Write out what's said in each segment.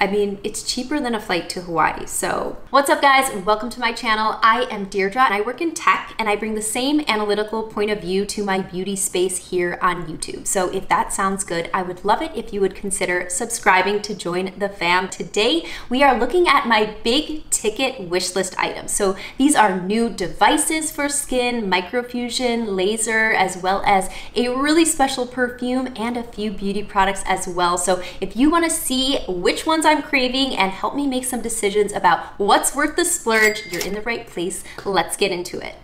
I mean, it's cheaper than a flight to Hawaii. So what's up guys, welcome to my channel. I am Deirdre and I work in tech and I bring the same analytical point of view to my beauty space here on YouTube. So if that sounds good, I would love it if you would consider subscribing to join the fam. Today, we are looking at my big ticket wish list items. So these are new devices for skin, microinfusion, laser, as well as a really special perfume and a few beauty products as well. So if you want to see which ones I'm craving and help me make some decisions about what's worth the splurge, you're in the right place. Let's get into it.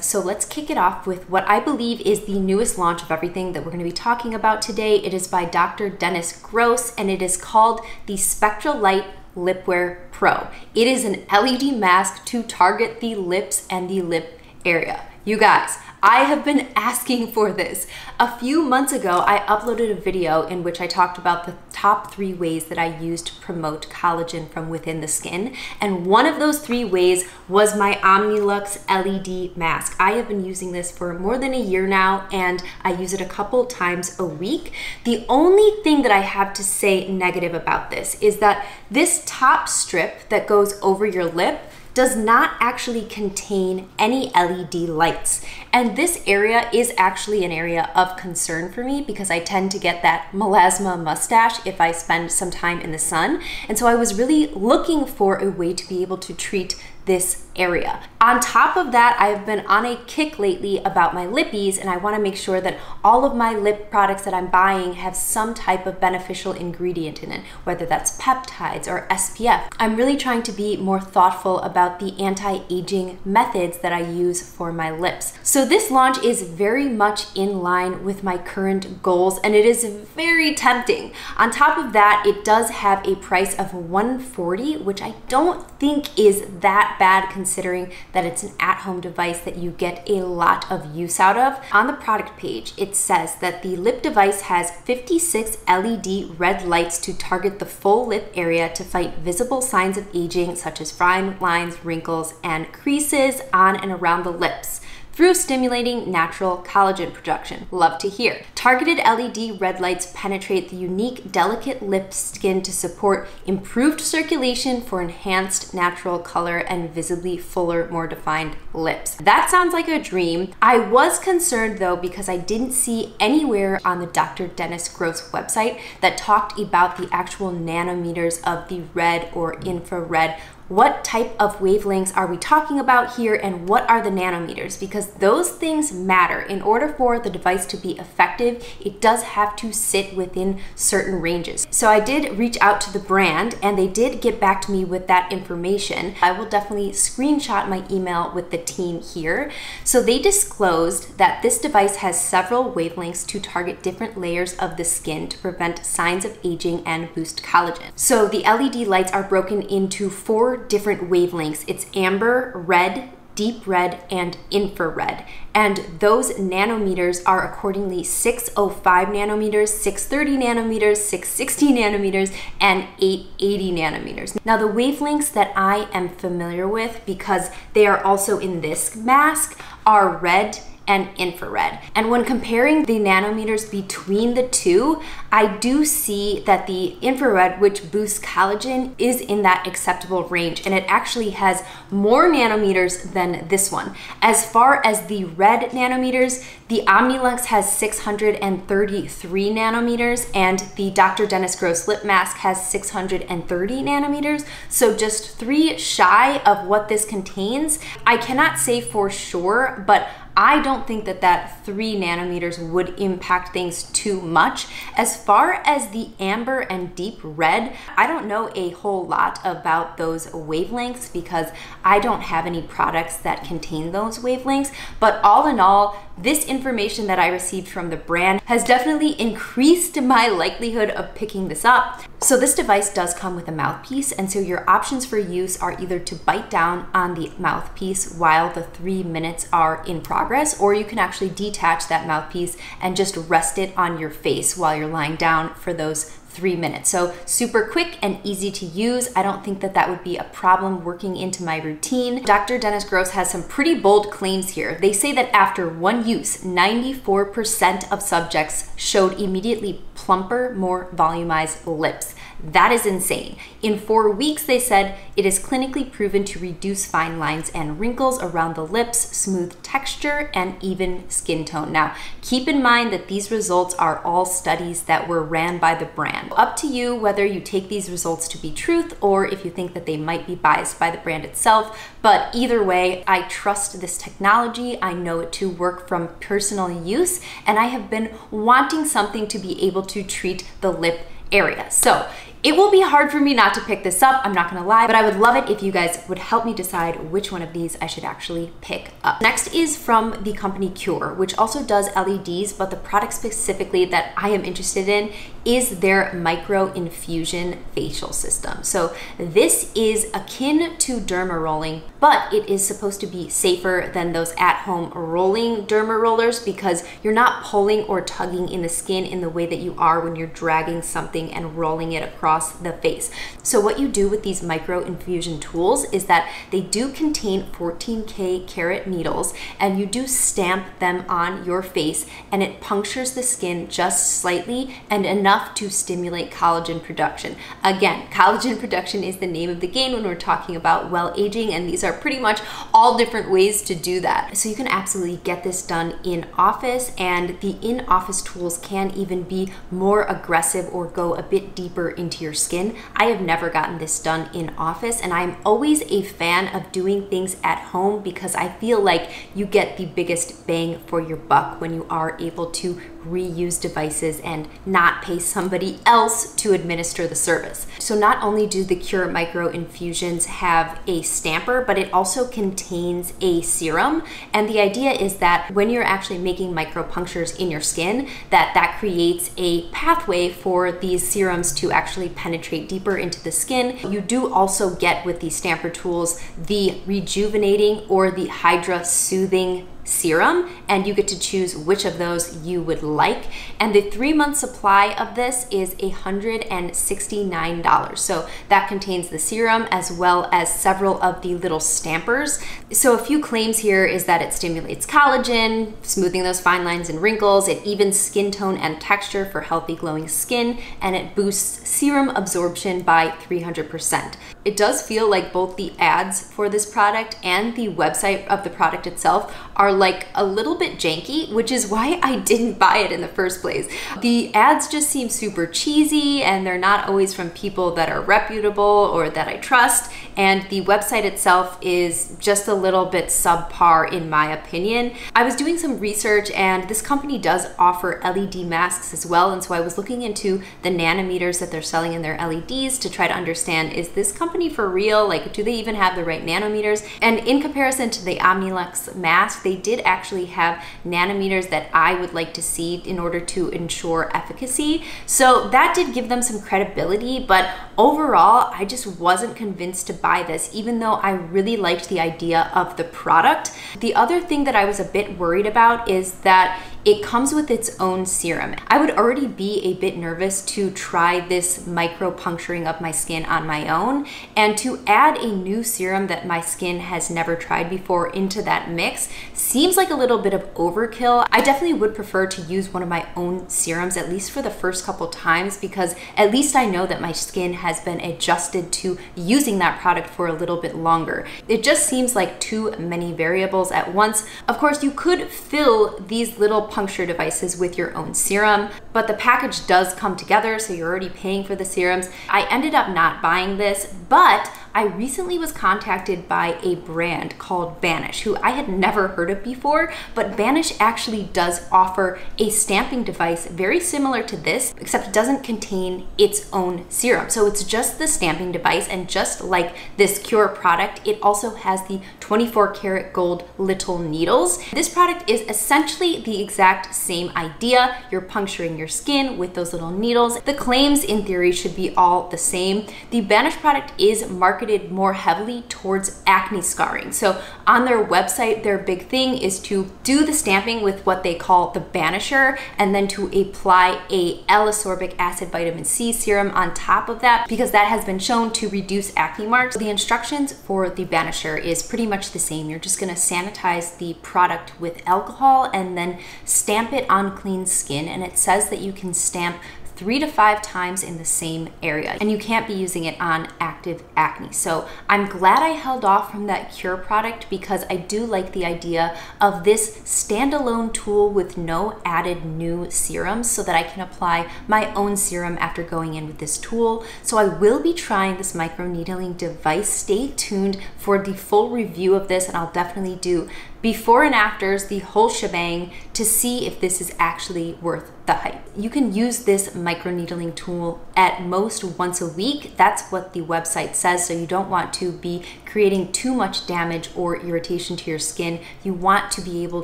So let's kick it off with what I believe is the newest launch of everything that we're going to be talking about today. It is by Dr. Dennis Gross and it is called the Spectral Light Lipware Pro. It is an LED mask to target the lips and the lip area. You guys, I have been asking for this. A few months ago, I uploaded a video in which I talked about the top 3 ways that I use to promote collagen from within the skin. And one of those 3 ways was my Omnilux LED mask. I have been using this for more than a year now, and I use it a couple times a week. The only thing that I have to say negative about this is that this top strip that goes over your lip does not actually contain any LED lights. And this area is actually an area of concern for me because I tend to get that melasma mustache if I spend some time in the sun. And so I was really looking for a way to be able to treat this area. On top of that, I've been on a kick lately about my lippies, and I want to make sure that all of my lip products that I'm buying have some type of beneficial ingredient in it, whether that's peptides or SPF. I'm really trying to be more thoughtful about the anti-aging methods that I use for my lips. So this launch is very much in line with my current goals, and it is very tempting. On top of that, it does have a price of $140, which I don't think is that bad considering that it's an at-home device that you get a lot of use out of. On the product page, it says that the lip device has 56 LED red lights to target the full lip area to fight visible signs of aging such as fine lines, wrinkles, and creases on and around the lips through stimulating natural collagen production. Love to hear. Targeted LED red lights penetrate the unique, delicate lip skin to support improved circulation for enhanced natural color and visibly fuller, more defined lips. That sounds like a dream. I was concerned though because I didn't see anywhere on the Dr. Dennis Gross website that talked about the actual nanometers of the red or infrared. What type of wavelengths are we talking about here and what are the nanometers? Because those things matter. In order for the device to be effective, it does have to sit within certain ranges. So I did reach out to the brand and they did get back to me with that information. I will definitely screenshot my email with the team here. So they disclosed that this device has several wavelengths to target different layers of the skin to prevent signs of aging and boost collagen. So the LED lights are broken into 4 different wavelengths. It's amber, red, deep red, and infrared. And those nanometers are accordingly 605 nanometers, 630 nanometers, 660 nanometers, and 880 nanometers. Now the wavelengths that I am familiar with, because they are also in this mask, are red and infrared. And when comparing the nanometers between the two, I do see that the infrared, which boosts collagen, is in that acceptable range, and it actually has more nanometers than this one. As far as the red nanometers, the Omnilux has 633 nanometers, and the Dr. Dennis Gross lip mask has 630 nanometers, so just 3 shy of what this contains. I cannot say for sure, but I don't think that that 3 nanometers would impact things too much. As far as the amber and deep red, I don't know a whole lot about those wavelengths because I don't have any products that contain those wavelengths. But all in all, this information that I received from the brand has definitely increased my likelihood of picking this up. So this device does come with a mouthpiece, and so your options for use are either to bite down on the mouthpiece while the 3 minutes are in progress, or you can actually detach that mouthpiece and just rest it on your face while you're lying down for those 3 minutes. So super quick and easy to use. I don't think that that would be a problem working into my routine. Dr. Dennis Gross has some pretty bold claims here. They say that after one use, 94% of subjects showed immediately plumper, more volumized lips. That is insane. In 4 weeks, they said, it is clinically proven to reduce fine lines and wrinkles around the lips, smooth texture, and even skin tone. Now, keep in mind that these results are all studies that were ran by the brand. Up to you whether you take these results to be truth or if you think that they might be biased by the brand itself. But either way, I trust this technology. I know it to work from personal use, and I have been wanting something to be able to treat the lip area. So it will be hard for me not to pick this up, I'm not gonna lie, but I would love it if you guys would help me decide which one of these I should actually pick up. Next is from the company Qure, which also does LEDs, but the product specifically that I am interested in is their microinfusion facial system. So this is akin to derma rolling, but it is supposed to be safer than those at-home rolling derma rollers because you're not pulling or tugging in the skin in the way that you are when you're dragging something and rolling it across the face. So what you do with these microinfusion tools is that they do contain 14K carat needles, and you do stamp them on your face, and it punctures the skin just slightly and enough to stimulate collagen production. Again, collagen production is the name of the game when we're talking about well aging, and these are pretty much all different ways to do that. So you can absolutely get this done in office, and the in-office tools can even be more aggressive or go a bit deeper into your skin. I have never gotten this done in office, and I'm always a fan of doing things at home because I feel like you get the biggest bang for your buck when you are able to reuse devices and not pay somebody else to administer the service. So not only do the Qure micro infusions have a stamper, but it also contains a serum. And the idea is that when you're actually making micro punctures in your skin, that creates a pathway for these serums to actually penetrate deeper into the skin. You do also get with these stamper tools the rejuvenating or the hydra soothing serum, and you get to choose which of those you would like. And the 3-month supply of this is $169. So that contains the serum as well as several of the little stampers. So a few claims here is that it stimulates collagen, smoothing those fine lines and wrinkles, it evens skin tone and texture for healthy glowing skin, and it boosts serum absorption by 300%. It does feel like both the ads for this product and the website of the product itself are like a little bit janky, which is why I didn't buy it in the first place. The ads just seem super cheesy, and they're not always from people that are reputable or that I trust, and the website itself is just a little bit subpar in my opinion. I was doing some research, and this company does offer LED masks as well, and so I was looking into the nanometers that they're selling in their LEDs to try to understand, is this company for real? Like, do they even have the right nanometers? And in comparison to the Omnilux mask, they did actually have nanometers that I would like to see in order to ensure efficacy. So that did give them some credibility, but overall, I just wasn't convinced to buy this, even though I really liked the idea of the product. The other thing that I was a bit worried about is that it comes with its own serum. I would already be a bit nervous to try this micro puncturing of my skin on my own, and to add a new serum that my skin has never tried before into that mix seems like a little bit of overkill. I definitely would prefer to use one of my own serums, at least for the first couple times, because at least I know that my skin has been adjusted to using that product for a little bit longer. It just seems like too many variables at once. Of course, you could fill these little puncture devices with your own serum, but the package does come together, so you're already paying for the serums. I ended up not buying this, but I recently was contacted by a brand called Banish, who I had never heard of before, but Banish actually does offer a stamping device very similar to this, except it doesn't contain its own serum. So it's just the stamping device, and just like this Qure product, it also has the 24 karat gold little needles. This product is essentially the exact same idea. You're puncturing your skin with those little needles. The claims in theory should be all the same. The Banish product is marketed marketed more heavily towards acne scarring. So on their website, their big thing is to do the stamping with what they call the banisher, and then to apply a L-ascorbic acid vitamin C serum on top of that, because that has been shown to reduce acne marks. The instructions for the banisher is pretty much the same. You're just gonna sanitize the product with alcohol and then stamp it on clean skin, and it says that you can stamp 3 to 5 times in the same area, and you can't be using it on active acne. So I'm glad I held off from that Qure product, because I do like the idea of this standalone tool with no added new serums, so that I can apply my own serum after going in with this tool. So I will be trying this microneedling device. Stay tuned for the full review of this, and I'll definitely do before and afters, the whole shebang, to see if this is actually worth the hype. You can use this microneedling tool at most once a week. That's what the website says, so you don't want to be creating too much damage or irritation to your skin. You want to be able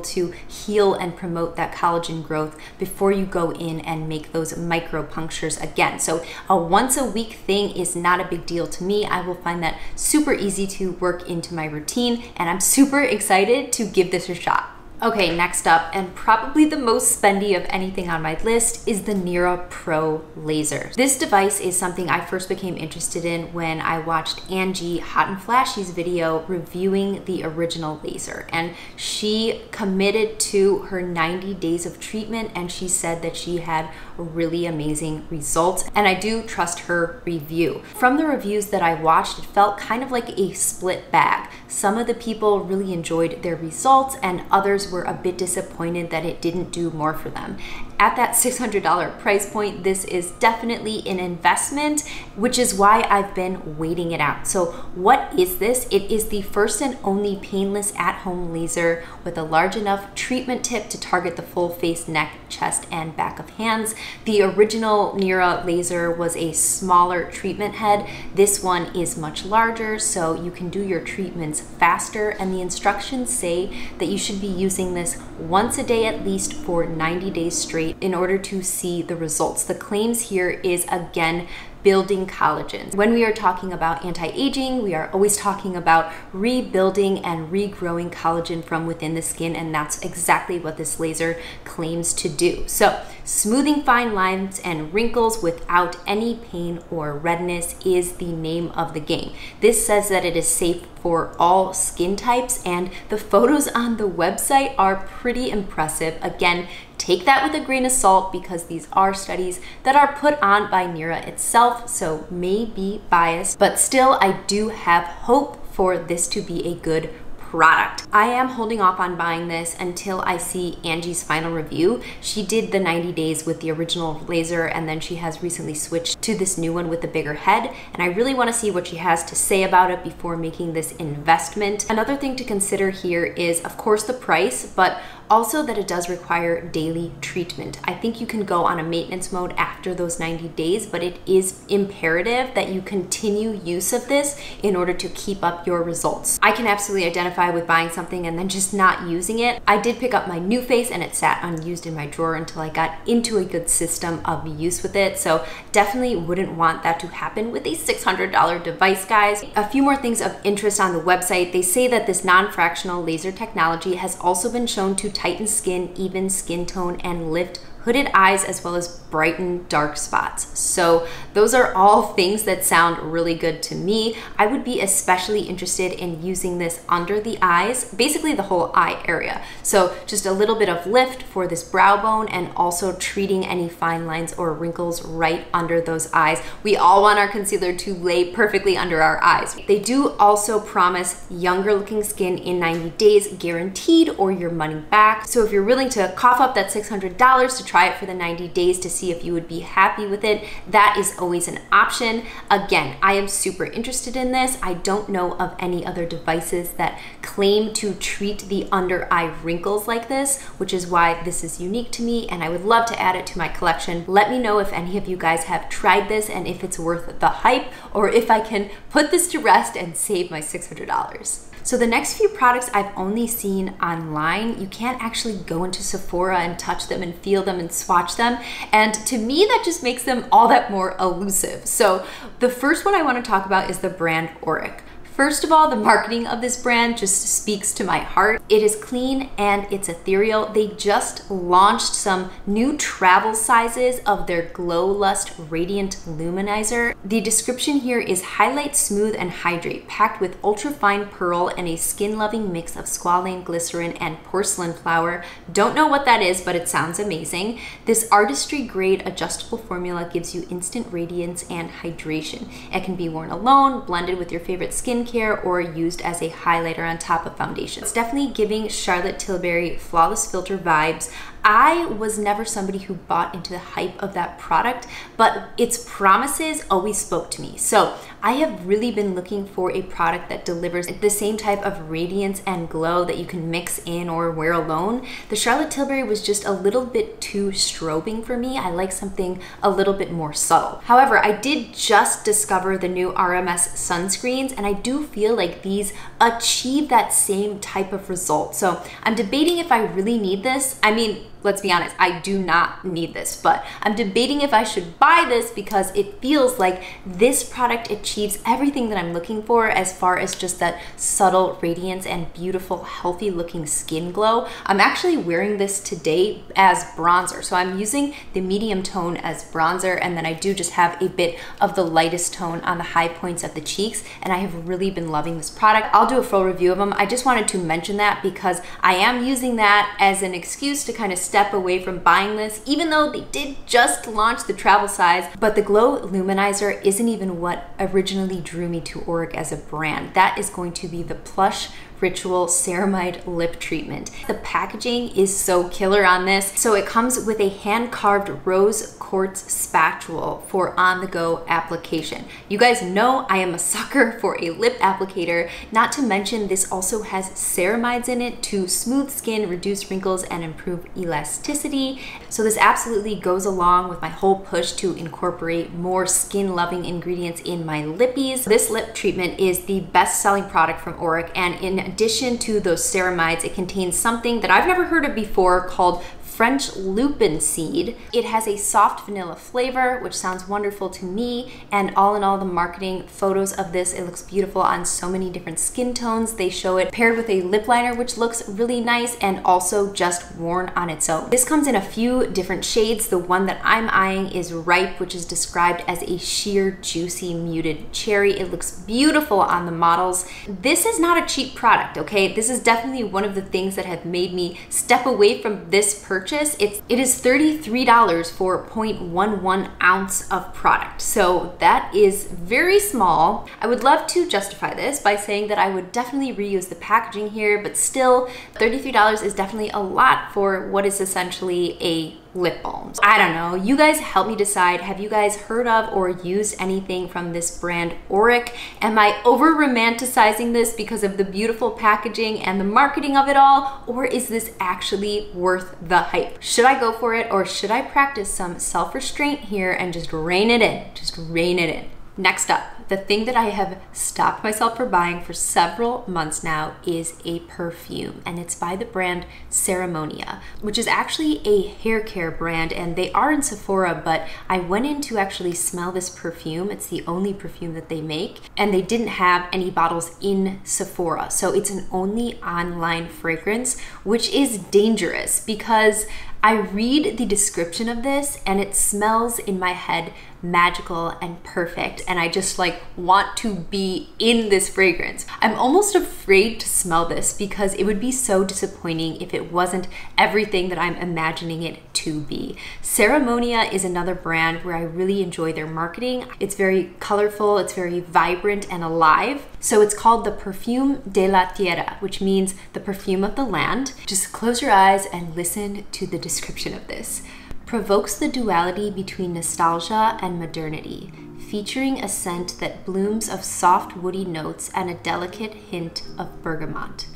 to heal and promote that collagen growth before you go in and make those micro punctures again. So a once a week thing is not a big deal to me. I will find that super easy to work into my routine, and I'm super excited to give this a shot. Okay, next up, and probably the most spendy of anything on my list, is the Nira Pro Laser. This device is something I first became interested in when I watched Angie Hot and Flashy's video reviewing the original laser, and she committed to her 90 days of treatment, and she said that she had really amazing results, and I do trust her review. From the reviews that I watched, it felt kind of like a split bag. Some of the people really enjoyed their results, and others were a bit disappointed that it didn't do more for them. At that $600 price point, this is definitely an investment, which is why I've been waiting it out. So what is this? It is the first and only painless at-home laser with a large enough treatment tip to target the full face, neck, chest, and back of hands. The original Nira laser was a smaller treatment head. This one is much larger, so you can do your treatments faster, and the instructions say that you should be using this once a day at least for 90 days straight in order to see the results. The claims here is, again, building collagen. When we are talking about anti-aging, we are always talking about rebuilding and regrowing collagen from within the skin, and that's exactly what this laser claims to do. So, smoothing fine lines and wrinkles without any pain or redness is the name of the game. This says that it is safe for all skin types, and the photos on the website are pretty impressive. Again, take that with a grain of salt, because these are studies that are put on by Nira itself, so may be biased, but still I do have hope for this to be a good product. I am holding off on buying this until I see Angie's final review. She did the 90 days with the original laser, and then she has recently switched to this new one with the bigger head, and I really want to see what she has to say about it before making this investment. Another thing to consider here is, of course, the price, but also that it does require daily treatment. I think you can go on a maintenance mode after those 90 days, but it is imperative that you continue use of this in order to keep up your results. I can absolutely identify with buying something and then just not using it. I did pick up my new face, and it sat unused in my drawer until I got into a good system of use with it. So definitely wouldn't want that to happen with a $600 device, guys. A few more things of interest on the website. They say that this non-fractional laser technology has also been shown to tighten skin, even skin tone, and lift hooded eyes, as well as brighten dark spots. So those are all things that sound really good to me. I would be especially interested in using this under the eyes, basically the whole eye area. So just a little bit of lift for this brow bone, and also treating any fine lines or wrinkles right under those eyes. We all want our concealer to lay perfectly under our eyes. They do also promise younger looking skin in 90 days guaranteed, or your money back. So if you're willing to cough up that $600 to try it for the 90 days to see if you would be happy with it, that is always an option. Again, I am super interested in this. I don't know of any other devices that claim to treat the under eye wrinkles like this, which is why this is unique to me, and I would love to add it to my collection. Let me know if any of you guys have tried this and if it's worth the hype, or if I can put this to rest and save my $600. So the next few products I've only seen online. You can't actually go into Sephora and touch them and feel them and swatch them. And to me, that just makes them all that more elusive. So the first one I want to talk about is the brand Auric. First of all, the marketing of this brand just speaks to my heart. It is clean and it's ethereal. They just launched some new travel sizes of their Glow Lust Radiant Luminizer. The description here is highlight, smooth, and hydrate, packed with ultra-fine pearl and a skin-loving mix of squalane, glycerin, and porcelain flower. Don't know what that is, but it sounds amazing. This artistry-grade adjustable formula gives you instant radiance and hydration. It can be worn alone, blended with your favorite skincare, or used as a highlighter on top of foundation. It's definitely giving Charlotte Tilbury Flawless Filter vibes. I was never somebody who bought into the hype of that product, but its promises always spoke to me. So I have really been looking for a product that delivers the same type of radiance and glow that you can mix in or wear alone. The Charlotte Tilbury was just a little bit too strobing for me. I like something a little bit more subtle. However, I did just discover the new RMS sunscreens, and I do feel like these achieve that same type of result. So I'm debating if I really need this. I mean, let's be honest, I do not need this, but I'm debating if I should buy this because it feels like this product achieves everything that I'm looking for as far as just that subtle radiance and beautiful, healthy looking skin glow. I'm actually wearing this today as bronzer. So I'm using the medium tone as bronzer, and then I do just have a bit of the lightest tone on the high points of the cheeks, and I have really been loving this product. I'll do a full review of them. I just wanted to mention that because I am using that as an excuse to kind of step away from buying this, even though they did just launch the travel size. But the Glow Luminizer isn't even what originally drew me to Auric as a brand. That is going to be the Plush Ritual Ceramide Lip Treatment. The packaging is so killer on this. So it comes with a hand-carved rose quartz spatula for on-the-go application. You guys know I am a sucker for a lip applicator. Not to mention, this also has ceramides in it to smooth skin, reduce wrinkles, and improve elasticity. So this absolutely goes along with my whole push to incorporate more skin-loving ingredients in my lippies. This lip treatment is the best-selling product from Auric, and in addition to those ceramides, it contains something that I've never heard of before called French lupin seed. It has a soft vanilla flavor, which sounds wonderful to me. And all in all, the marketing photos of this, it looks beautiful on so many different skin tones. They show it paired with a lip liner, which looks really nice, and also just worn on its own. This comes in a few different shades. The one that I'm eyeing is Ripe, which is described as a sheer, juicy, muted cherry. It looks beautiful on the models. This is not a cheap product, okay? This is definitely one of the things that have made me step away from this purchase. It is $33 for 0.11 ounce of product. So that is very small. I would love to justify this by saying that I would definitely reuse the packaging here, but still $33 is definitely a lot for what is essentially a lip balm. I don't know. You guys help me decide. Have you guys heard of or used anything from this brand Auric? Am I over romanticizing this because of the beautiful packaging and the marketing of it all? Or is this actually worth the hype? Should I go for it, or should I practice some self-restraint here and just rein it in? Just rein it in. Next up, the thing that I have stopped myself from buying for several months now is a perfume, and it's by the brand Ceremonia, which is actually a hair care brand, and they are in Sephora, but I went in to actually smell this perfume. It's the only perfume that they make, and they didn't have any bottles in Sephora, so it's an only online fragrance, which is dangerous because I read the description of this and it smells in my head magical and perfect, and I just like want to be in this fragrance. I'm almost afraid to smell this because it would be so disappointing if it wasn't everything that I'm imagining it to be. Ceremonia is another brand where I really enjoy their marketing. It's very colorful, it's very vibrant and alive. So it's called the Perfume de la Tierra, which means the perfume of the land. Just close your eyes and listen to the description of this. Provokes the duality between nostalgia and modernity, featuring a scent that blooms of soft woody notes and a delicate hint of bergamot.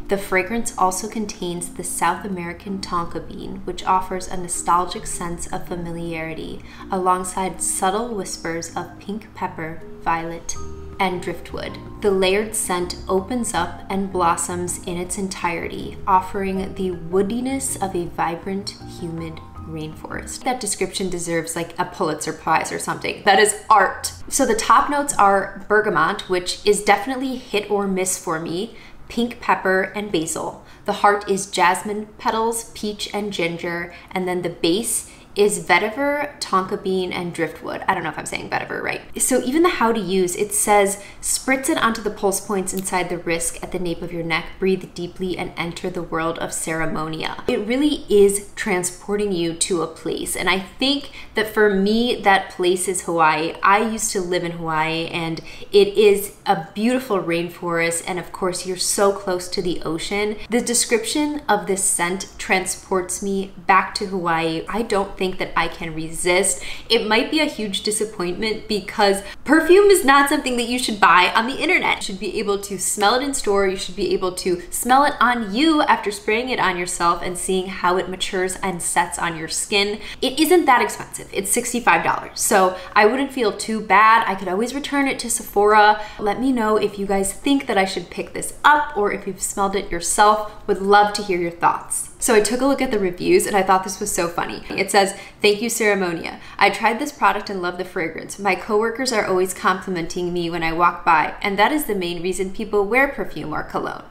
The fragrance also contains the South American tonka bean, which offers a nostalgic sense of familiarity, alongside subtle whispers of pink pepper, violet, and driftwood. The layered scent opens up and blossoms in its entirety, offering the woodiness of a vibrant, humid rainforest. That description deserves like a Pulitzer Prize or something. That is art. So the top notes are bergamot, which is definitely hit or miss for me, pink pepper, and basil. The heart is jasmine petals, peach, and ginger, and then the base is vetiver, tonka bean, and driftwood. I don't know if I'm saying vetiver right. So even the how to use, it says, spritz it onto the pulse points inside the wrist at the nape of your neck, breathe deeply, and enter the world of ceremonia. It really is transporting you to a place. And I think that for me, that place is Hawaii. I used to live in Hawaii, and it is a beautiful rainforest. And of course, you're so close to the ocean. The description of this scent transports me back to Hawaii. I don't think that I can resist. It might be a huge disappointment because perfume is not something that you should buy on the internet. You should be able to smell it in store. You should be able to smell it on you after spraying it on yourself and seeing how it matures and sets on your skin. It isn't that expensive. It's $65. So I wouldn't feel too bad. I could always return it to Sephora. Let me know if you guys think that I should pick this up or if you've smelled it yourself. Would love to hear your thoughts. So I took a look at the reviews and I thought this was so funny. It says, thank you, Ceremonia. I tried this product and love the fragrance. My coworkers are always complimenting me when I walk by, and that is the main reason people wear perfume or cologne.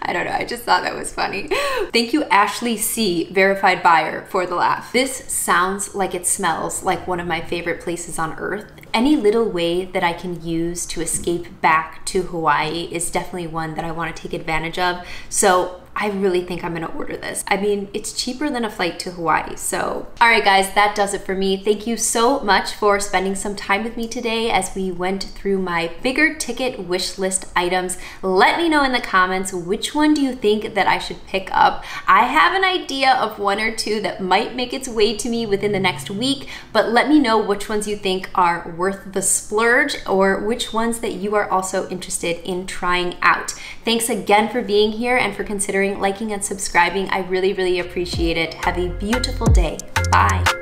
I don't know, I just thought that was funny. Thank you, Ashley C, verified buyer, for the laugh. This sounds like it smells like one of my favorite places on earth. Any little way that I can use to escape back to Hawaii is definitely one that I want to take advantage of. So I really think I'm gonna order this. I mean, it's cheaper than a flight to Hawaii, so. All right, guys, that does it for me. Thank you so much for spending some time with me today as we went through my bigger ticket wish list items. Let me know in the comments, which one do you think that I should pick up? I have an idea of one or two that might make its way to me within the next week, but let me know which ones you think are worth the splurge or which ones that you are also interested in trying out. Thanks again for being here and for considering liking and subscribing. I really, really appreciate it. Have a beautiful day. Bye.